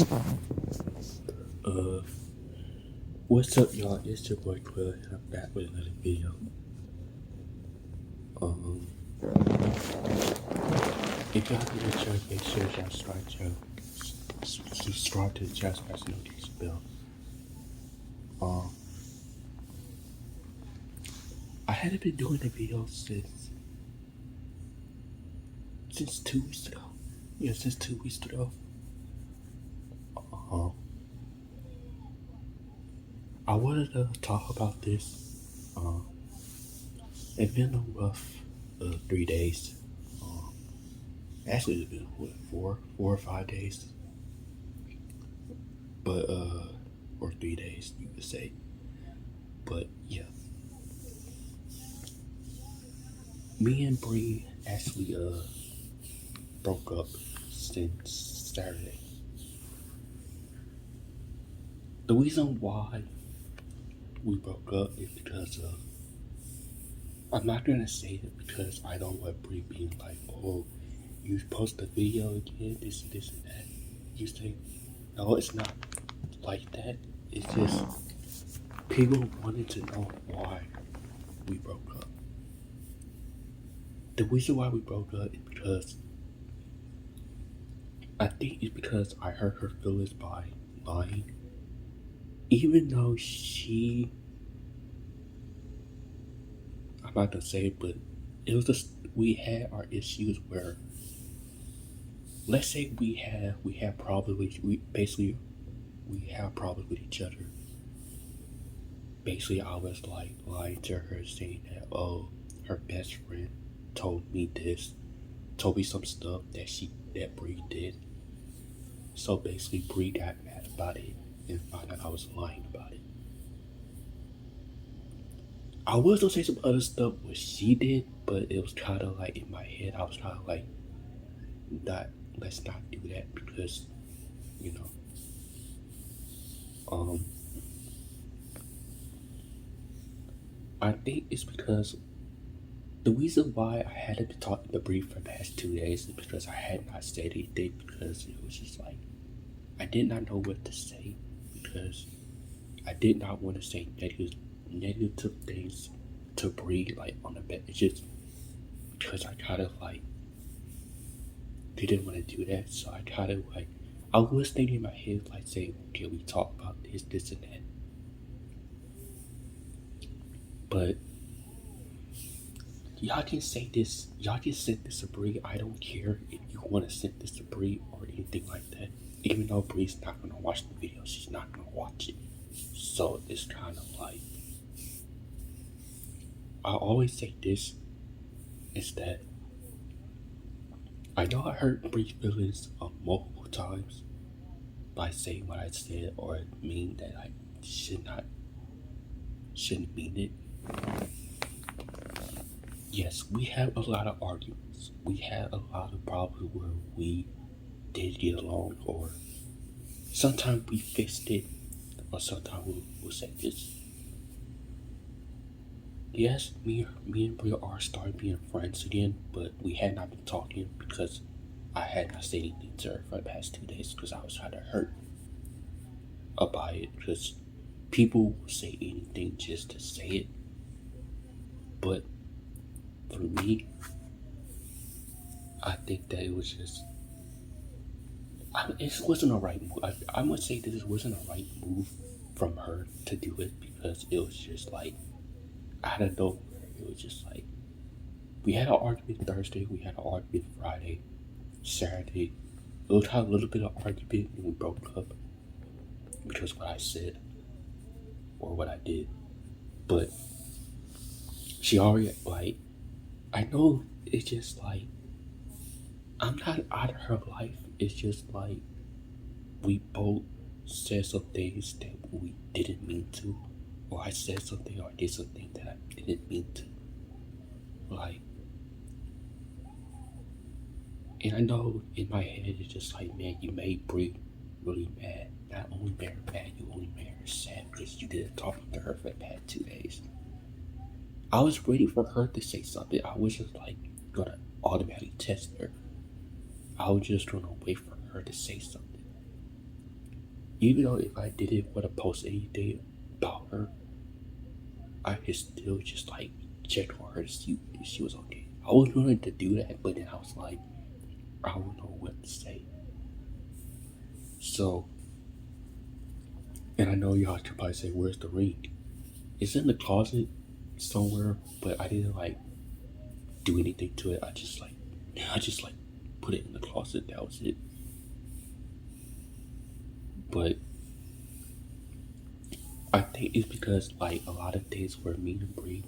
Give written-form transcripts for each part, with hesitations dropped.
Uh, what's up, y'all? It's your boy Quill, and I'm back with another video. Um, if y'all new to the channel, make sure y'all subscribe to the channel, press the notification bell. Um, I hadn't been doing the video since 2 weeks ago. Yeah, since 2 weeks ago. Um, I wanted to talk about this. It's been a rough 3 days. Um, actually, it's been what, 4 or 5 days, but or 3 days, you could say. But yeah, me and Bree actually broke up since Saturday. The reason why we broke up is because of, I'm not gonna say it because I don't want Bree being like, oh, you post a video again, this and this and that. You say, no, it's not like that. It's just people wanted to know why we broke up. The reason why we broke up is because I think it's because I hurt her feelings by lying. Even though I'm not gonna say it, but it was just, we had our issues where, let's say we have problems with, we have problems with each other. Basically, I was like lying to her, saying that, oh, her best friend told me this, told me some stuff that Bree did. So basically, Bree got mad about it and found out I was lying about it. I was gonna say some other stuff what she did, but it was kind of like in my head. I was kind of like, not, let's not do that because, you know, um, I think it's because the reason why I hadn't been talking to Bree for the past 2 days is because I had not said anything, because it was just like I did not know what to say, because I did not want to say negative things to Bree like on the bed. It's just because I kind of like didn't want to do that, so I kind of like, I was thinking in my head like saying, okay, we talk about this and that, but y'all can say this, y'all can send this to Bree. I don't care if you want to send this to Bree or anything like that. Even though Bree's not gonna watch the video, she's not gonna watch it. So it's kind of like, I always say this, is that I know I hurt Bree's feelings multiple times by saying what I said or mean that I shouldn't mean it. Yes, we have a lot of arguments. We had a lot of problems where we did get along, or sometimes we fixed it, or sometimes we'll say this. Yes, me and Bria are starting being friends again, but we had not been talking because I had not said anything to her for the past 2 days because I was trying to hurt about it, because people will say anything just to say it. But for me, I think that it was just, it wasn't a right move. I must say this wasn't a right move from her to do it, because it was just like, out of nowhere, it was just like, we had an argument Thursday, we had an argument Friday, Saturday. It was kind of a little bit of argument and we broke up because of what I said or what I did. But she already, like, I know it's just like, I'm not out of her life. It's just like, we both said some things that we didn't mean to, or I said something or did something that I didn't mean to. Like, and I know in my head it's just like, man, you made Brie really mad. Not only made her mad, you only made her sad because you didn't talk to her for the past 2 days. I was waiting for her to say something. I was just like gonna automatically test her. I was just gonna wait for her to say something. even though if I didn't want to post anything about her, I could still just like check on her to see if she was okay. I was willing to do that, but then I was like, I don't know what to say. So, and I know y'all could probably say, "Where's the ring?" It's in the closet somewhere, but I didn't like do anything to it. I just like put it in the closet. That was it. But I think it's because like a lot of days where me and Bree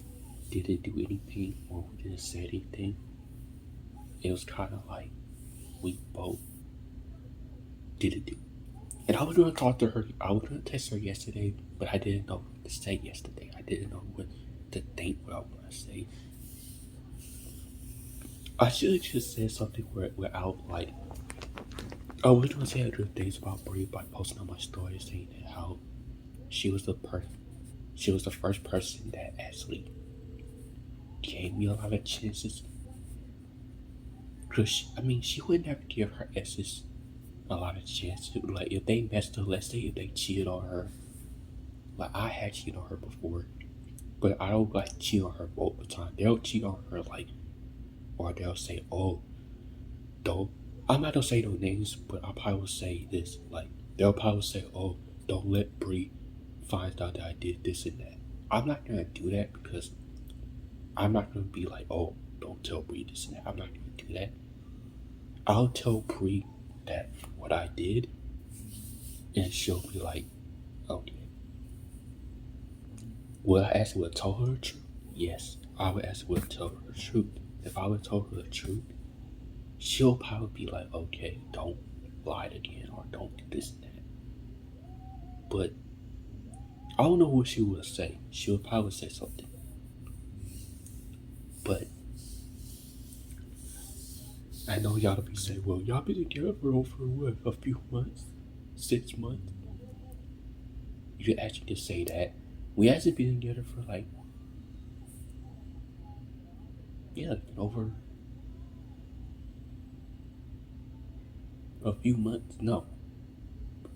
didn't do anything or we didn't say anything, it was kind of like we both didn't do. And I was gonna talk to her. I was gonna text her yesterday, but I didn't know what to say yesterday. I didn't know what to think. What I want to say. I should have just said something without like. I was gonna say other things about Brie by posting on my story saying that how she was she was the first person that actually gave me a lot of chances. Cause I mean, she would never give her exes a lot of chances. Like if they messed up, let's say if they cheated on her, like I had cheated on her before, but I don't like cheat on her all the time. They'll cheat on her like, or they'll say, "Oh, don't." I'm not gonna say no names, but I probably will say this. Like they'll probably say, "Oh, don't let Bree find out that I did this and that." I'm not gonna do that because I'm not gonna be like, "Oh, don't tell Bree this and that." I'm not gonna do that. I'll tell Bree that what I did, and she'll be like, "Okay." Will I actually would tell her the truth? Yes, I would actually would tell her the truth. If I would tell her the truth, she'll probably be like, "Okay, don't lie again or don't do this and that." But I don't know what she would say. She would probably say something. But I know y'all be saying, "Well, y'all been together for over what, a few months? 6 months?" You could actually just say that. We actually been together for like, yeah, over a few months. No,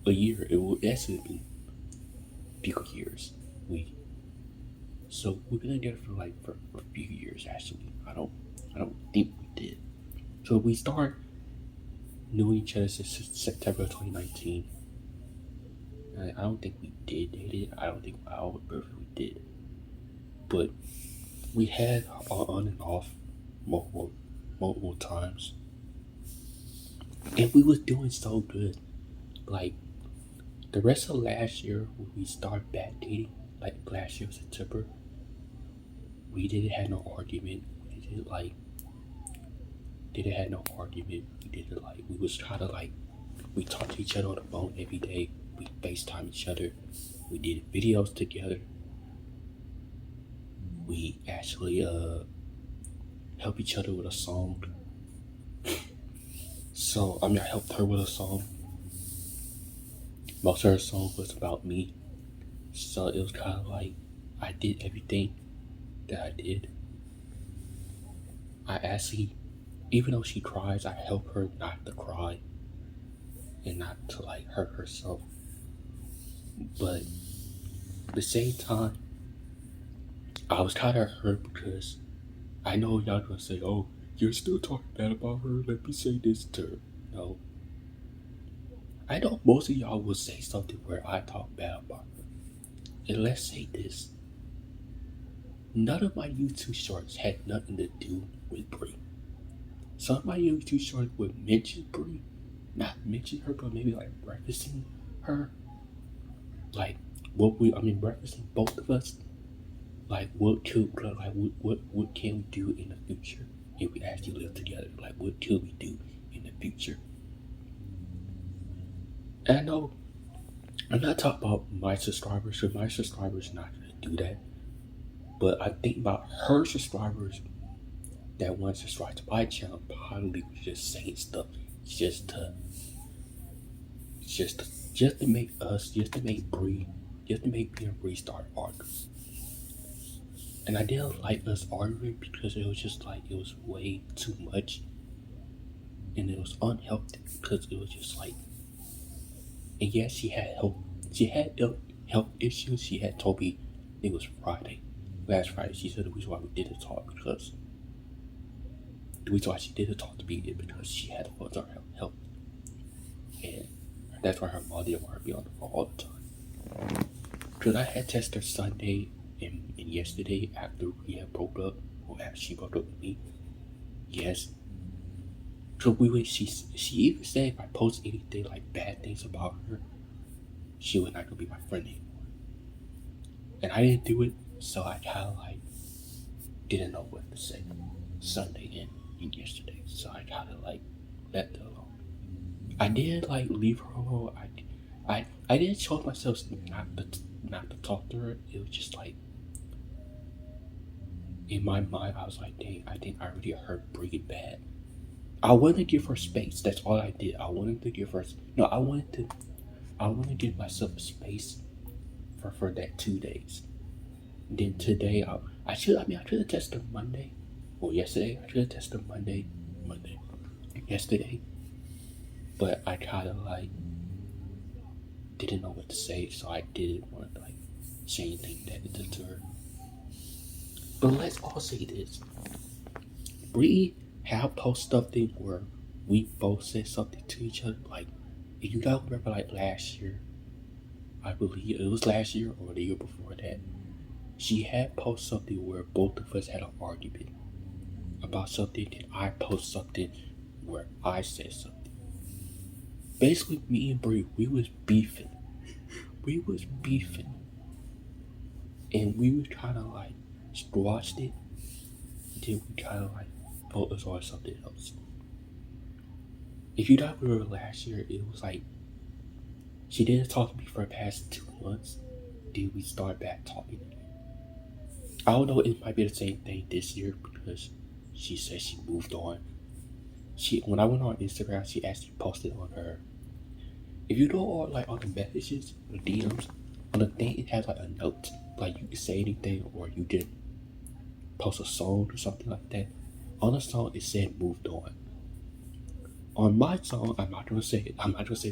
a year. It will actually be a few years. So we've been together for like for a few years actually. I don't think we did. So we started knowing each other since September 2019. I don't think we did date it. I don't think I would remember if we did. But we had on and off multiple times. And we was doing so good. Like the rest of last year when we started back dating, like last year September, we didn't have no argument. We didn't have no argument. We didn't like we was trying to like we talked to each other on the phone every day. We FaceTime each other. We did videos together. We actually help each other with a song. So I mean I helped her with a song. Most of her song was about me. So it was kinda like I did everything that I did. I actually even though she cries, I help her not to cry and not to like hurt herself. But at the same time, I was kind of hurt because I know y'all gonna say, "Oh, you're still talking bad about her. Let me say this to her." No, I know most of y'all will say something where I talk bad about her. And let's say this: none of my YouTube shorts had nothing to do with Brie. Some of my YouTube shorts would mention Brie, not mention her, but maybe like referencing her, like referencing both of us. Like what can we do in the future if we actually live together? Like what could we do in the future? And I know I'm not talking about my subscribers, because my subscribers are not gonna do that. But I think about her subscribers that want to subscribe to my channel probably was just saying stuff just to just to make us just to make Bree just to make me and Bree start arguing. And I didn't like us arguing because it was just like it was way too much and it was unhealthy because it was just like And yes, she had health. She had health issues. She had told me it was Friday, last Friday. She said the reason why we didn't talk because the reason why she didn't talk to me is because she had to focus on her health, and that's why her mother didn't want her to be on the phone all the time. Because I had texted her Sunday and yesterday after we had broke up, or after she broke up with me. Yes. So she even said if I post anything like bad things about her, she was not gonna be my friend anymore. And I didn't do it, so I kinda like didn't know what to say Sunday and yesterday. So I kinda like left her alone. I did like leave her alone. I didn't show myself not to talk to her. It was just like in my mind I was like, dang, I think I already heard Brie bad. I wanted to give her space. That's all I did. I wanted to give her no. I wanted to give myself a space for that 2 days. Then today I should have tested Monday. Well, yesterday I should have tested Monday, yesterday. But I kind of like didn't know what to say, so I didn't want to like say anything that to her. But let's all say this: Bree have post something where we both said something to each other. Like, if you guys remember, like last year, I believe it was last year or the year before that, she had post something where both of us had an argument about something. Then I post something where I said something. Basically, me and Bree, we was beefing. We was beefing, and we was kind of like squashed it. Then we kind of like focused on something else. If you don't remember last year, it was like she didn't talk to me for the past 2 months. Then we start back talking again. I don't know. It might be the same thing this year because she said she moved on. When I went on Instagram, she actually posted on her. If you go on like on the messages, the DMs, on the thing it has like a note, like you can say anything or you can post a song or something like that. On the song it said moved on. On my song, I'm not gonna say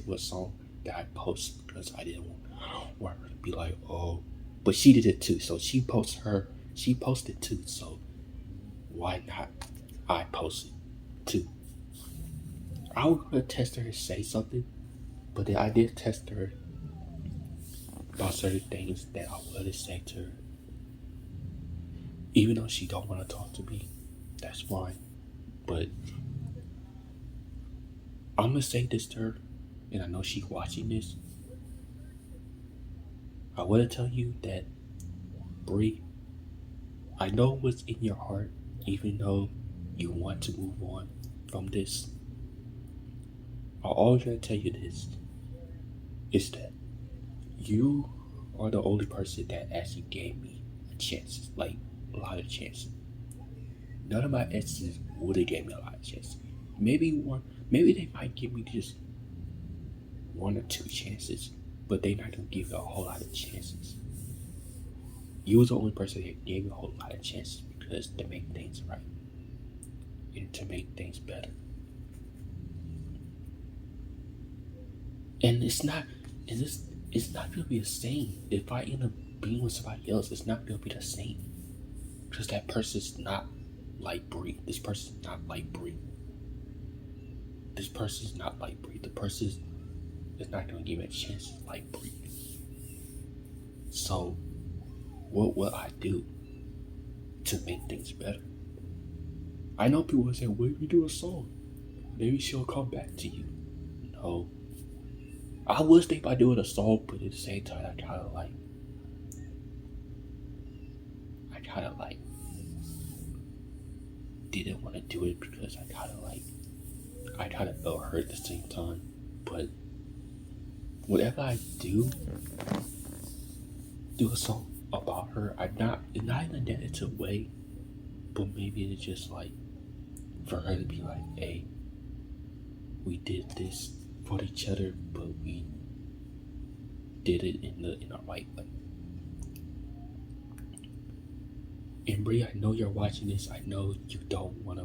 what song that I post because I didn't want her to be like, oh, but she did it too. So she posted too. So why not? I posted too. I was gonna test her and say something, but then I did test her about certain things that I wanted to say to her. Even though she don't want to talk to me, that's fine. But I'm gonna say this to her, and I know she's watching this. I want to tell you that, Bree, I know what's in your heart, even though you want to move on from this. I always gonna tell you this: is that you are the only person that actually gave me a chance, like a lot of chances. None of my exes would have gave me a lot of chances. Maybe they might give me just 1 or 2 chances, but they're not gonna give you a whole lot of chances. You was the only person that gave me a whole lot of chances because to make things right and to make things better. And it's not gonna be the same. If I end up being with somebody else, it's not gonna be the same. Because that person's not like Bree. This person's not like Bree. This person's not like Bree. The person is not gonna give me a chance like Bree. So what will I do to make things better? I know people will say, well, if you do a song, maybe she'll come back to you. No. I would think by doing a song, but at the same time, I kind of like didn't want to do it because I kind of felt hurt at the same time. But whatever I do a song about her, it's not in a negative way, but maybe it's just like for her to be like, hey, we did this for each other, but we did it in the right way. And Bree, I know you're watching this. I know you don't want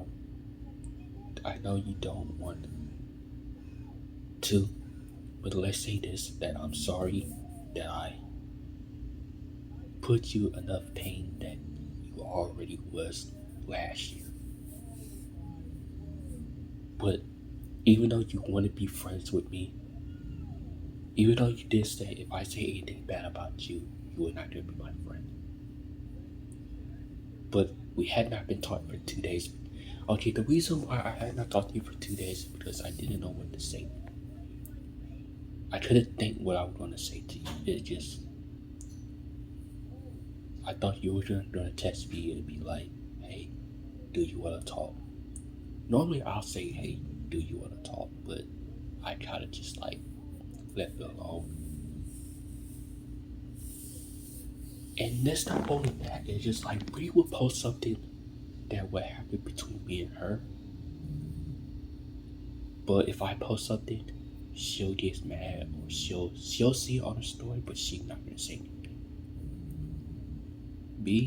to But let's say this, that I'm sorry that I put you enough pain that you already was last year. But even though you want to be friends with me, even though you did say if I say anything bad about you, you would not gonna be my friend. But we had not been talking for 2 days. Okay, the reason why I had not talked to you for 2 days is because I didn't know what to say. I couldn't think what I was gonna say to you. It just, I thought you were gonna text me and be like, hey, do you wanna talk? Normally I'll say, hey, do you wanna talk? But I kinda just like left it alone. And it's not only that, it's just like Bree would post something that would happen between me and her. But if I post something, she'll get mad or she'll see it on the story, but she's not gonna say anything. B,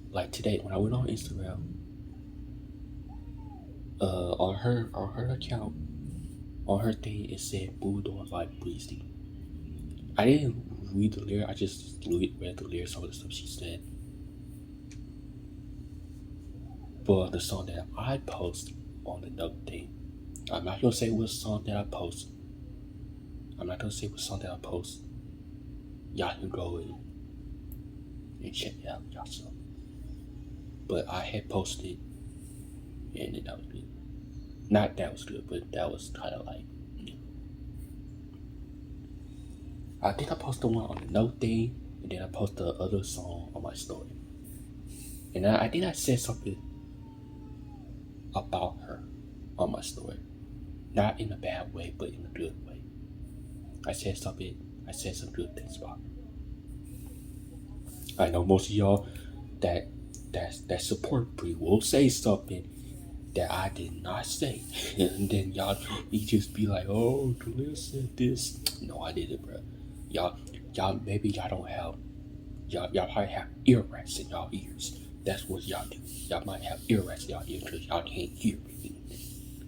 like today when I went on Instagram, on her account, on her thing it said "Boo don't like Breezy." I didn't read the lyric. I just read the lyrics, some of the stuff she said. But the song that I post on the note thing, I'm not gonna say what song that I post. Y'all can go and check it out yourself. But I had posted, and that was good. Not that was good, but that was kind of like, I think I posted one on the note thing, and then I posted the other song on my story. And I think I said something about her on my story. Not in a bad way, but in a good way. I said some good things about her. I know most of y'all that support Bree will say something that I did not say. And then y'all just be like, oh, Khalil said this. No, I didn't, bro. Y'all maybe y'all don't have, y'all probably have earwax in y'all ears. That's what y'all do. Y'all might have earwax in y'all ears because y'all can't hear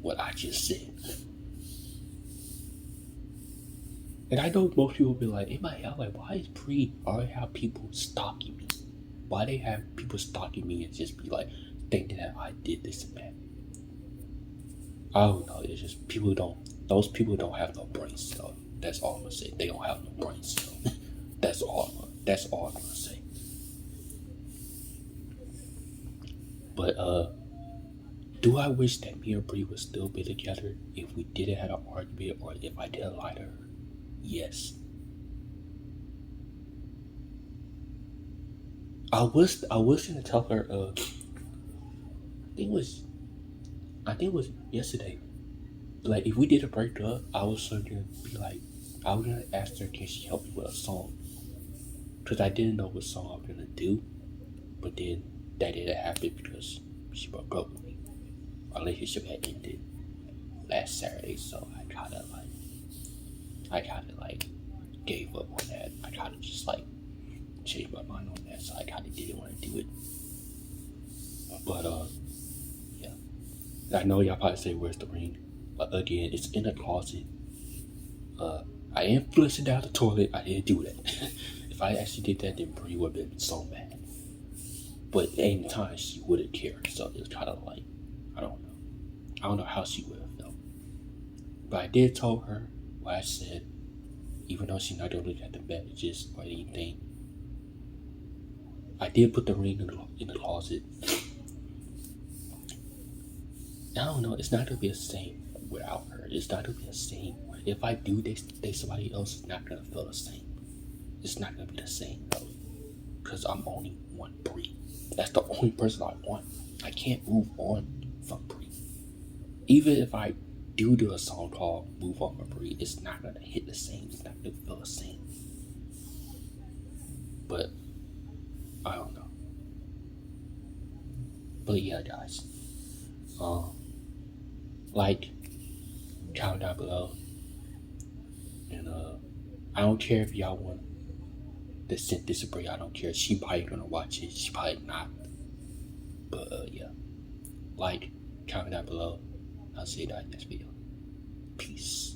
what I just said. And I know most people be like, in my head, like, why is Bree always have people stalking me? Why they have people stalking me and just be like, thinking that I did this and that? I don't know, it's just those people don't have no brains, so that's all I'm gonna say. They don't have no brains, so that's all I'm gonna say. But, do I wish that me and Bree would still be together if we didn't have an argument or if I didn't lie to her? Yes. I was gonna tell her, I think it was yesterday. Like, if we did a breakup, I was gonna be like, I was gonna ask her, can she help me with a song? Because I didn't know what song I was gonna do, but then that didn't happen because she broke up with me. Our relationship had ended last Saturday, so I kind of gave up on that. I kind of just like changed my mind on that, so I kind of didn't want to do it. But yeah, I know y'all probably say, "Where's the ring?" But again, it's in the closet. I am flushing down the toilet. I didn't do that. If I actually did that, then Bree would have been so mad. But at any time, she wouldn't care. So it was kind of like, I don't know how she would have felt. But I did tell her what I said, even though she's not gonna look at the messages or anything. I did put the ring in the closet. I don't know. It's not gonna be the same without her. It's not gonna be the same. If I do date somebody else, it's not gonna feel the same. It's not gonna be the same though, because I'm only one Bree. That's the only person I want. I can't move on from Bree. Even if I do a song called "Move On" from Bree, it's not gonna hit the same. It's not gonna feel the same. But I don't know. But yeah, guys. Like, comment down below. And I don't care if y'all want to send this to Bree. I don't care. She probably gonna watch it. She probably not. But yeah. Like, comment down below. I'll see you guys next video. Peace.